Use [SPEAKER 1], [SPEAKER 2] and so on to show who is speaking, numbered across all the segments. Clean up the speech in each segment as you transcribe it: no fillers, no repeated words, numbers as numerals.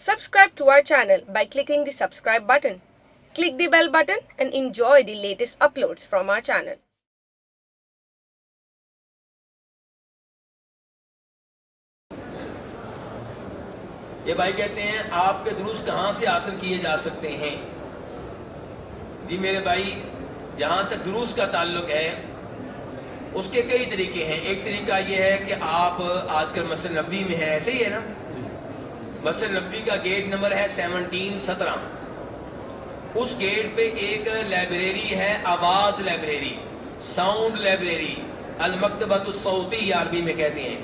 [SPEAKER 1] Subscribe to our channel by clicking the subscribe button. Click the bell button and enjoy the latest uploads from our channel.
[SPEAKER 2] یہ بھائی کہتے ہیں آپ کے دروس کہاں سے حاصل کیے جا سکتے ہیں؟ جی میرے بھائی، جہاں تک دروس کا تعلق ہے اس کے کئی طریقے ہیں۔ ایک طریقہ یہ ہے کہ آپ آج کل مسجد نبوی میں ہے، ایسے ہی ہے نا، مسجد نبوی کا گیٹ نمبر ہے 1717، اس گیٹ پہ ایک لائبریری ہے، آواز لائبریری، ساؤنڈ لائبریری، المکتبۃ الصوتی عربی میں کہتے ہیں۔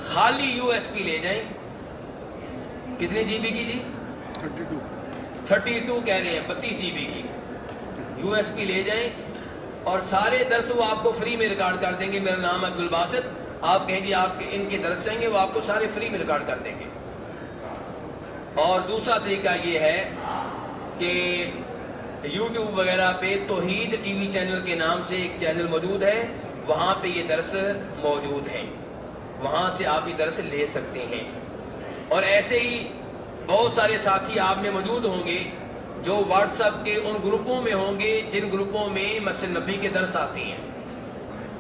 [SPEAKER 2] خالی یو ایس پی لے جائیں، کتنے جی بی کی جی؟ 32 کہہ رہے ہیں، 32 جی بی کی یو ایس پی لے جائیں اور سارے درس وہ آپ کو فری میں ریکارڈ کر دیں گے۔ میرا نام ہے عبدالباسط، آپ کہیں گے آپ ان کے درس چاہیں گے، وہ آپ کو سارے فری میں ریکارڈ کر دیں گے۔ اور دوسرا طریقہ یہ ہے کہ یوٹیوب وغیرہ پہ توحید ٹی وی چینل کے نام سے ایک چینل موجود ہے، وہاں پہ یہ درس موجود ہیں، وہاں سے آپ یہ درس لے سکتے ہیں۔ اور ایسے ہی بہت سارے ساتھی آپ میں موجود ہوں گے جو واٹس ایپ کے ان گروپوں میں ہوں گے جن گروپوں میں مسجد نبوی کے درس آتے ہیں،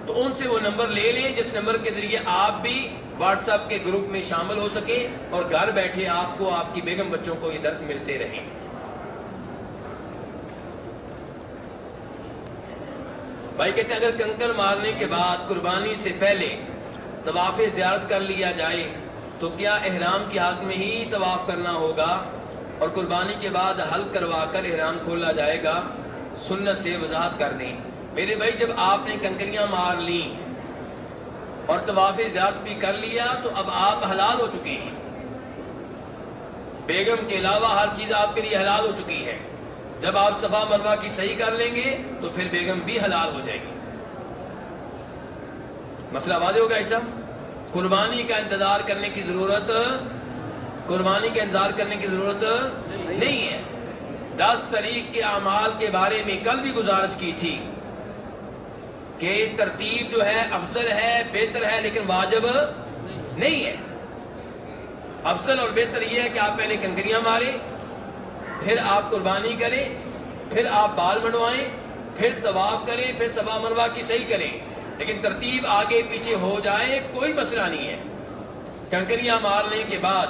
[SPEAKER 2] تو ان سے وہ نمبر لے لیں جس نمبر کے ذریعے آپ بھی واٹس ایپ کے گروپ میں شامل ہو سکیں اور گھر بیٹھے آپ کو آپ کی بیگم بچوں کو یہ درس ملتے رہیں۔ بھائی کہتے ہیں اگر کنکر مارنے کے بعد قربانی سے پہلے طواف زیارت کر لیا جائے تو کیا احرام کی حالت میں ہی طواف کرنا ہوگا اور قربانی کے بعد حلق کروا کر احرام کھولا جائے گا؟ سنت سے وضاحت کر دیں۔ میرے بھائی، جب آپ نے کنکریاں مار لیں اور طواف زیارت بھی کر لیا تو اب آپ حلال ہو چکے ہیں، بیگم کے علاوہ ہر چیز آپ کے لیے حلال ہو چکی ہے۔ جب آپ صفا مروہ کی صحیح کر لیں گے تو پھر بیگم بھی حلال ہو جائے گی۔ مسئلہ واضح ہوگا ایسا؟ قربانی کا انتظار کرنے کی ضرورت نہیں ہے۔ 10 شریک کے اعمال کے بارے میں کل بھی گزارش کی تھی کہ ترتیب جو ہے افضل ہے، بہتر ہے، لیکن واجب نہیں ہے۔ افضل اور بہتر یہ ہے کہ آپ پہلے کنکریاں ماریں، پھر آپ قربانی کریں، پھر آپ بال منڈوائیں، پھر طواف کریں، پھر صفا مروہ کی صحیح کریں، لیکن ترتیب آگے پیچھے ہو جائے کوئی مسئلہ نہیں ہے۔ کنکریاں مارنے کے بعد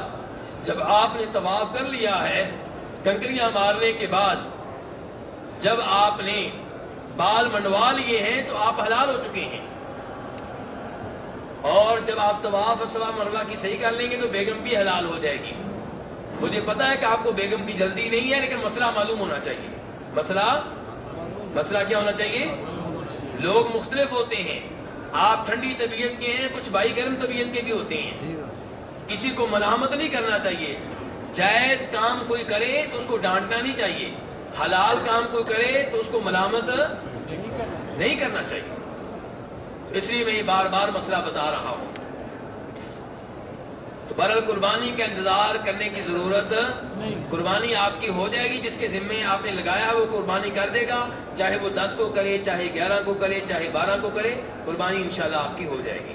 [SPEAKER 2] جب آپ نے طواف کر لیا ہے، کنکریاں مارنے کے بعد جب آپ نے بال منڈوا لیے ہیں تو آپ حلال ہو چکے ہیں، اور جب آپ طواف اور صفا مروہ کی صحیح کر لیں گے تو بیگم بھی حلال ہو جائے گی۔ مجھے پتا ہے کہ آپ کو بیگم کی جلدی نہیں ہے، لیکن مسئلہ معلوم ہونا چاہیے۔ مسئلہ کیا ہونا چاہیے؟ لوگ مختلف ہوتے ہیں، آپ ٹھنڈی طبیعت کے ہیں، کچھ بھائی گرم طبیعت کے بھی ہوتے ہیں۔ کسی کو ملامت نہیں کرنا چاہیے۔ جائز کام کوئی کرے تو اس کو ڈانٹنا نہیں چاہیے، حلال کام کوئی کرے تو اس کو ملامت نہیں کرنا چاہیے۔ اس لیے میں یہ بار بار مسئلہ بتا رہا ہوں۔ تو بہرحال قربانی کا انتظار کرنے کی ضرورت نہیں، قربانی آپ کی ہو جائے گی، جس کے ذمے آپ نے لگایا ہے وہ قربانی کر دے گا، چاہے وہ 10 کو کرے، چاہے 11 کو کرے، چاہے 12 کو کرے، قربانی انشاءاللہ آپ کی ہو جائے گی۔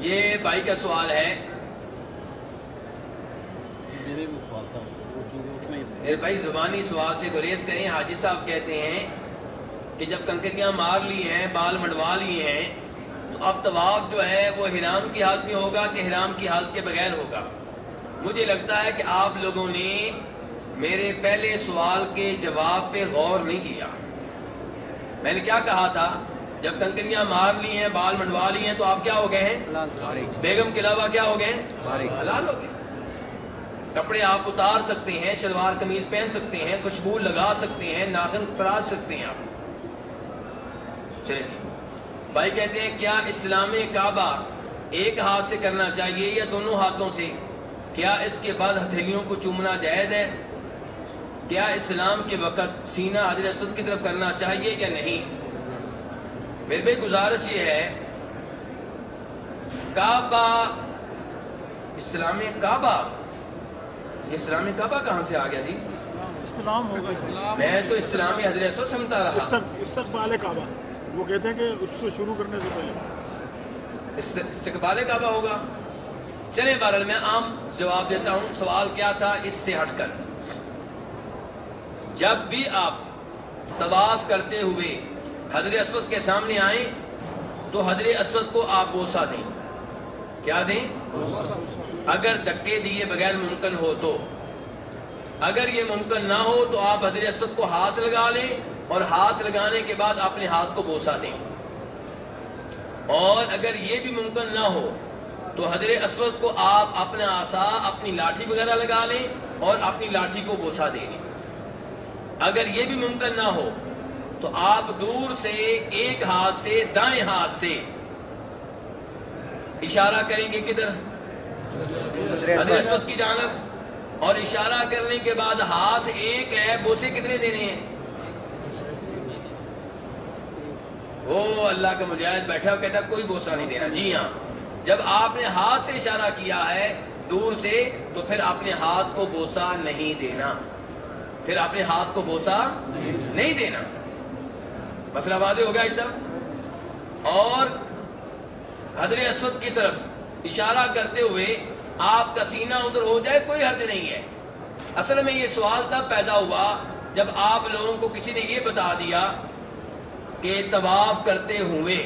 [SPEAKER 2] یہ بھائی کا سوال ہے، میرے بھائی زبانی سوال سے گریز کریں۔ حاجی صاحب کہتے ہیں کہ جب کنکریاں مار لی ہیں، بال منڈوا لیے ہیں، تو اب طواف جو ہے وہ احرام کی حالت میں ہوگا کہ احرام کی حالت کے بغیر ہوگا؟ مجھے لگتا ہے کہ آپ لوگوں نے میرے پہلے سوال کے جواب پہ غور نہیں کیا۔ میں نے کیا کہا تھا؟ جب کنکریاں مار لی ہیں، بال منڈوا لی ہیں، تو آپ کیا ہو گئے ہیں؟ بیگم کے علاوہ کیا ہو گئے ہیں؟ حلال ہو گئے۔ کپڑے آپ اتار سکتے ہیں، شلوار قمیض پہن سکتے ہیں، خوشبو لگا سکتے ہیں، ناخن تراش سکتے ہیں آپ۔ چلیں، بھائی کہتے ہیں کیا اسلام کعبہ ایک ہاتھ سے کرنا چاہیے یا دونوں ہاتھوں سے؟ کیا اس کے بعد ہتھیلیوں کو چومنا جائز ہے؟ کیا اسلام کے وقت سینہ حجر اسود کی طرف کرنا چاہیے یا نہیں؟ میرے بھائی گزارش یہ ہے، کعبہ، اسلام کعبہ، یہ اسلام کعبہ کہاں سے آ گیا جی؟
[SPEAKER 3] اسلام ہوگا،
[SPEAKER 2] میں تو اسلامی حجر اسود سمجھتا رہا۔
[SPEAKER 3] استقبال کعبہ، وہ کہتے ہیں کہ اس سے شروع کرنے سے پہلے
[SPEAKER 2] استقبال کعبہ ہوگا. چلیں بہرحال میں عام جواب دیتا ہوں. سوال کیا تھا اس سے ہٹ کر؟ جب بھی آپ طواف کرتے ہوئے حجر اسود کے سامنے آئیں تو حجر اسود کو آپ بوسہ دیں. کیا دیں؟ اگر دھکے دیے بغیر ممکن ہو تو. اگر یہ ممکن نہ ہو تو آپ حجر اسود کو ہاتھ لگا لیں اور ہاتھ لگانے کے بعد اپنے ہاتھ کو بوسہ دیں. اور اگر یہ بھی ممکن نہ ہو تو حجر اسود کو آپ اپنا عصا اپنی لاٹھی وغیرہ لگا لیں اور اپنی لاٹھی کو بوسہ دے دیں. اگر یہ بھی ممکن نہ ہو تو آپ دور سے ایک ہاتھ سے دائیں ہاتھ سے اشارہ کریں گے کدھر؟ حجر اسود کی جانب. اور اشارہ کرنے کے بعد ہاتھ ایک ہے، بوسے کتنے دینے ہیں؟ وہ اللہ کا مجاہد بیٹھا کہتا کوئی بوسہ نہیں دینا. جی ہاں، جب آپ نے ہاتھ سے اشارہ کیا ہے دور سے تو پھر اپنے ہاتھ کو بوسہ نہیں دینا. پھر اپنے ہاتھ کو بوسہ نہیں دینا. مسئلہ واضح ہو گیا اس سب. اور حجر اسود کی طرف اشارہ کرتے ہوئے آپ کا سینہ ادھر ہو جائے کوئی حرج نہیں ہے. اصل میں یہ سوال تب پیدا ہوا جب آپ لوگوں کو کسی نے یہ بتا دیا کہ طواف کرتے ہوئے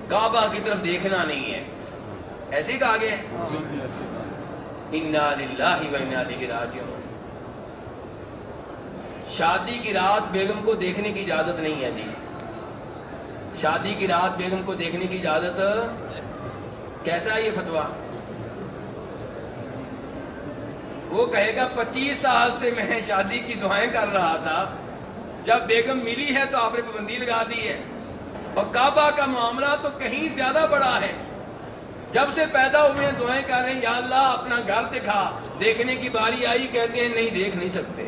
[SPEAKER 2] کعبہ کی طرف دیکھنا نہیں ہے. ایسے ہی کہا گیا انا للہ و انا الیہ راجعون. شادی کی رات بیگم کو دیکھنے کی اجازت نہیں ہے. جی شادی کی رات بیگم کو دیکھنے کی اجازت کیسا ہے یہ فتویٰ؟ وہ کہے گا 25 سال سے میں شادی کی دعائیں کر رہا تھا، جب بیگم ملی ہے تو آپ نے پابندی لگا دی ہے. اور کعبہ کا معاملہ تو کہیں زیادہ بڑا ہے. جب سے پیدا ہوئے ہیں دعائیں کر رہے ہیں یا اللہ اپنا گھر دکھا. دیکھنے کی باری آئی کہتے ہیں نہیں دیکھ نہیں سکتے.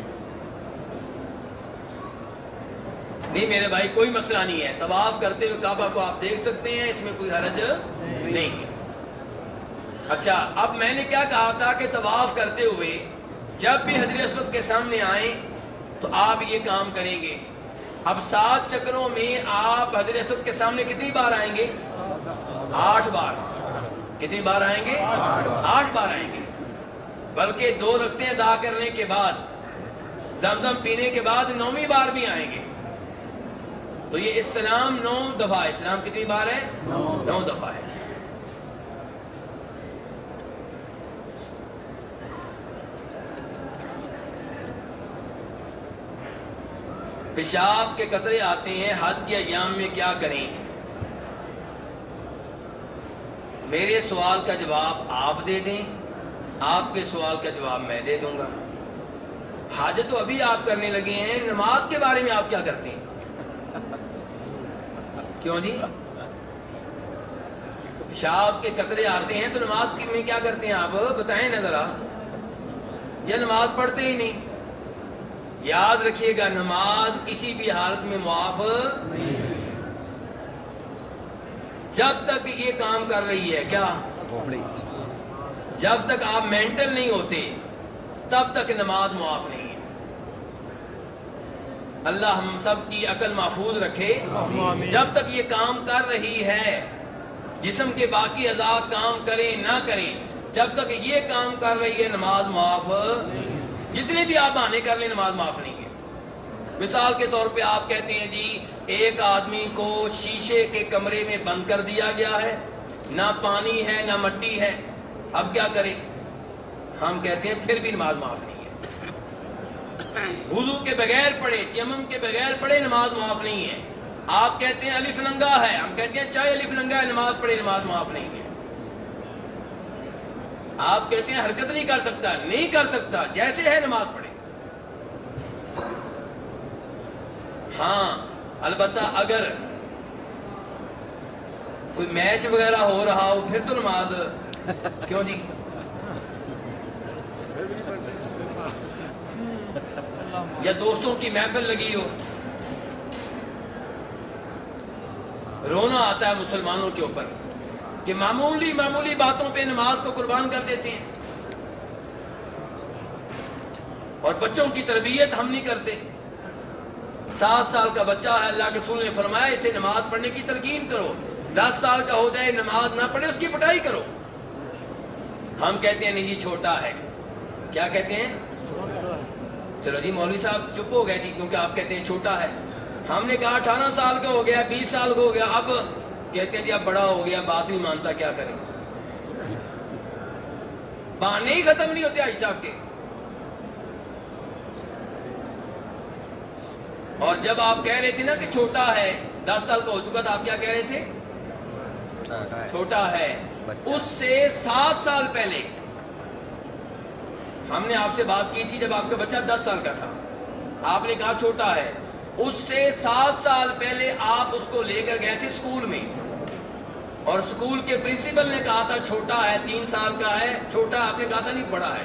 [SPEAKER 2] نہیں میرے بھائی کوئی مسئلہ نہیں ہے، طواف کرتے ہوئے کعبہ کو آپ دیکھ سکتے ہیں، اس میں کوئی حرج نہیں ہے. اچھا اب میں نے کیا کہا تھا کہ طواف کرتے ہوئے جب بھی حجر اسود کے سامنے آئیں تو آپ یہ کام کریں گے. اب 7 چکروں میں آپ حجر اسود کے سامنے کتنی بار آئیں گے؟ 8 بار. کتنی بار آئیں گے؟ 8 بار آئیں گے. بلکہ 2 رکعتیں ادا کرنے کے بعد زمزم پینے کے بعد 9ویں بار بھی آئیں گے. تو یہ اسلام 9 دفعہ ہے. اسلام کتنی بار ہے؟ 9 دفعہ ہے. پیشاب کے قطرے آتے ہیں حج کے ایام میں کیا کریں؟ میرے سوال کا جواب آپ دے دیں، آپ کے سوال کا جواب میں دے دوں گا. حج تو ابھی آپ کرنے لگے ہیں، نماز کے بارے میں آپ کیا کرتے ہیں؟ کیوں جی؟ پیشاب کے قطرے آتے ہیں تو نماز میں کیا کرتے ہیں آپ بتائیں نا ذرا. یا نماز پڑھتے ہی نہیں؟ یاد رکھیے گا نماز کسی بھی حالت میں معاف نہیں. جب تک یہ کام کر رہی ہے کیا؟ جب تک آپ مینٹل نہیں ہوتے تب تک نماز معاف نہیں ہے. اللہ ہم سب کی عقل محفوظ رکھے. جب تک یہ کام کر رہی ہے، جسم کے باقی اعضاء کام کریں نہ کریں، جب تک یہ کام کر رہی ہے نماز معاف. جتنے بھی آپ بہانے کر لیں نماز معاف نہیں ہے. مثال کے طور پہ آپ کہتے ہیں جی ایک آدمی کو شیشے کے کمرے میں بند کر دیا گیا ہے، نہ پانی ہے نہ مٹی ہے، اب کیا کرے؟ ہم کہتے ہیں پھر بھی نماز معاف نہیں ہے. وضو کے بغیر پڑھے، تیمم کے بغیر پڑھے، نماز معاف نہیں ہے. آپ کہتے ہیں الف ننگا ہے، ہم کہتے ہیں چاہے الف ننگا ہے نماز پڑھے، نماز معاف نہیں ہے. آپ کہتے ہیں حرکت نہیں کر سکتا، نہیں کر سکتا، جیسے ہے نماز پڑھے. ہاں البتہ اگر کوئی میچ وغیرہ ہو رہا ہو پھر تو نماز کیوں جی؟ یا دوستوں کی محفل لگی ہو، رونا آتا ہے مسلمانوں کے اوپر کہ معمولی معمولی باتوں پہ نماز کو قربان کر دیتے ہیں. اور بچوں کی تربیت ہم نہیں کرتے. 7 سال کا بچہ ہے، اللہ کے رسول نے فرمایا اسے نماز پڑھنے کی تلقین کرو، 10 سال کا ہو جائے نماز نہ پڑھے اس کی پٹائی کرو۔ ہم کہتے ہیں نہیں جی چھوٹا ہے، کیا کہتے ہیں؟ چلو جی مولوی صاحب چپ ہو گئے جی، کیونکہ آپ کہتے ہیں چھوٹا ہے۔ ہم نے کہا 18 سال کا ہو گیا، 20 سال کا ہو گیا، اب کہتے ہیں جی اب بڑا ہو گیا، بات نہیں مانتا، کیا کریں؟ بہانے ہی ختم نہیں ہوتے حاجی صاحب کے۔ اور جب آپ کہہ رہے تھے نا کہ چھوٹا ہے، 10 سال کا ہو چکا تھا، آپ کیا کہہ رہے تھے؟ چھوٹا ہے۔ اس سے 7 سال پہلے ہم نے آپ سے بات کی تھی جب آپ کا بچہ 10 سال کا تھا، آپ نے کہا چھوٹا ہے۔ اس سے 7 سال پہلے آپ اس کو لے کر گئے تھے اسکول میں، اور اسکول کے پرنسپل نے کہا تھا چھوٹا ہے، 3 سال کا ہے، چھوٹا، آپ نے کہا تھا نہیں بڑا ہے۔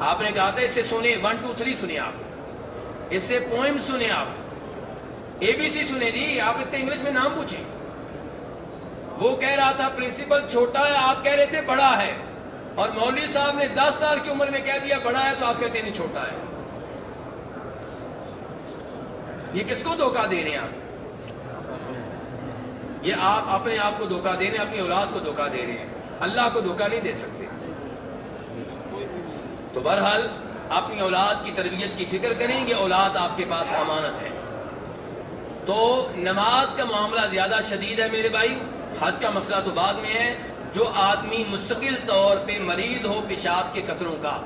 [SPEAKER 2] آپ نے کہا تھا اس سے سنیں 1 2 3 سنیں، آپ اس سے پوئم سنیں، آپ ABC سنیں جی، آپ اس کا انگلش میں نام پوچھیں۔ وہ کہہ رہا تھا پرنسپل چھوٹا ہے، آپ کہہ رہے تھے بڑا ہے، اور مولوی صاحب نے 10 سال کی عمر میں کہہ دیا بڑا ہے، تو آپ کہتے ہیں چھوٹا ہے۔ یہ کس کو دھوکہ دے رہے ہیں آپ؟ یہ آپ اپنے آپ کو دھوکہ دے رہے ہیں، اپنی اولاد کو دھوکہ دے رہے ہیں، اللہ کو دھوکہ نہیں دے سکتے۔ تو بہرحال اپنی اولاد کی تربیت کی فکر کریں گے، اولاد آپ کے پاس امانت ہے۔ تو نماز کا معاملہ زیادہ شدید ہے میرے بھائی، حج کا مسئلہ تو بعد میں ہے۔ جو آدمی مستقل طور پہ مریض ہو پیشاب کے قطروں کا،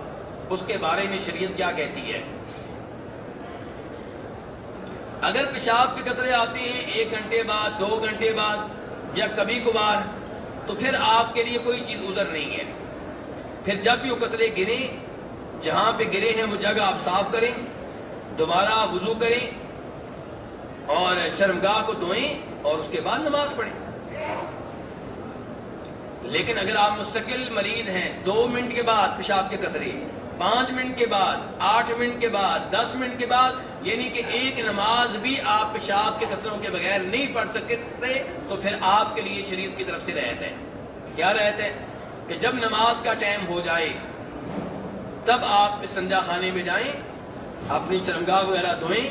[SPEAKER 2] اس کے بارے میں شریعت کیا کہتی ہے؟ اگر پیشاب کے قطرے آتے ہیں 1 گھنٹے بعد، 2 گھنٹے بعد، یا کبھی کبھار، تو پھر آپ کے لیے کوئی چیز عذر نہیں ہے۔ پھر جب بھی وہ قطرے گریں، جہاں پہ گرے ہیں وہ جگہ آپ صاف کریں، دوبارہ وضو کریں اور شرمگاہ کو دھوئیں، اور اس کے بعد نماز پڑھیں۔ لیکن اگر آپ مستقل مریض ہیں، 2 منٹ کے بعد پیشاب کے قطرے، 5 منٹ کے بعد، 8 منٹ کے بعد، 10 منٹ کے بعد، یعنی کہ ایک نماز بھی آپ پیشاب کے قطروں کے بغیر نہیں پڑھ سکتے، تو پھر آپ کے لیے شریعت کی طرف سے رعایت ہے۔ کیا رعایت ہے؟ کہ جب نماز کا ٹائم ہو جائے تب آپ استنجا خانے میں جائیں، اپنی شرمگاہ وغیرہ دھوئیں،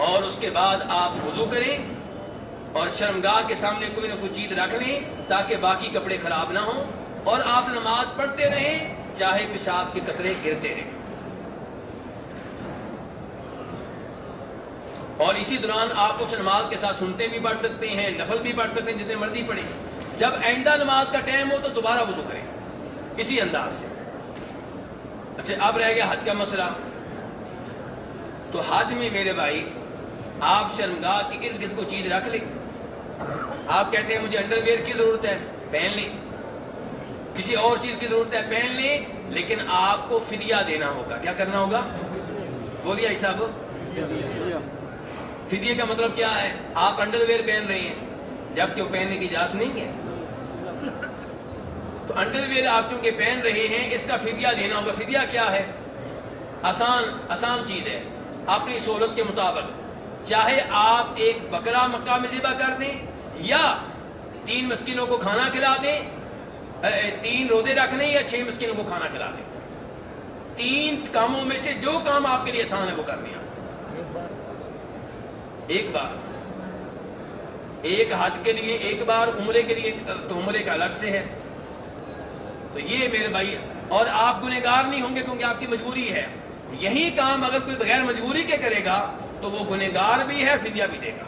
[SPEAKER 2] اور اس کے بعد آپ وضو کریں، اور شرمگاہ کے سامنے کوئی نہ کوئی چیز رکھ لیں تاکہ باقی کپڑے خراب نہ ہوں، اور آپ نماز پڑھتے رہیں چاہے پیشاب کے قطرے گرتے رہیں۔ اور اسی دوران آپ اس نماز کے ساتھ سنتے بھی پڑھ سکتے ہیں، نفل بھی پڑھ سکتے ہیں، جتنے مرضی پڑھیں۔ جب آئندہ نماز کا ٹائم ہو تو دوبارہ وضو کریں اسی انداز سے۔ اچھا اب رہ گیا حج کا مسئلہ۔ تو حج میں میرے بھائی آپ شرمگاہ کے ارد گرد کو چیز رکھ لیں۔ آپ کہتے ہیں مجھے انڈر ویئر کی ضرورت ہے، پہن لیں، کسی اور چیز کی ضرورت ہے پہن لیں، لیکن آپ کو فدیہ دینا ہوگا۔ کیا کرنا ہوگا؟ بولیے بھائی صاحب، فدیے کا مطلب کیا ہے؟ آپ انڈر ویئر پہن رہے ہیں جبکہ وہ پہننے کی اجازت نہیں ہے، تو انڈر ویئر آپ چونکہ پہن رہے ہیں، اس کا فدیہ دینا ہوگا۔ فدیہ کیا ہے؟ آسان چیز ہے، اپنی سہولت کے مطابق، چاہے آپ ایک بکرا مکہ میں ذبح کر دیں، یا 3 مسکینوں کو کھانا کھلا دیں، 3 روزے رکھ لیں، یا 6 مسکینوں کو کھانا کھلا دیں۔ 3 کاموں میں سے جو کام آپ کے لیے آسان ہے وہ کرنے ہیں۔ ایک بار ایک حج کے لیے، ایک بار عمرے کے لیے، تو عمرے کا الگ سے ہے۔ تو یہ میرے بھائی، اور آپ گنہگار نہیں ہوں گے کیونکہ آپ کی مجبوری ہے۔ یہی کام اگر کوئی بغیر مجبوری کے کرے گا تو وہ گنہگار بھی ہے، فدیہ بھی دے گا۔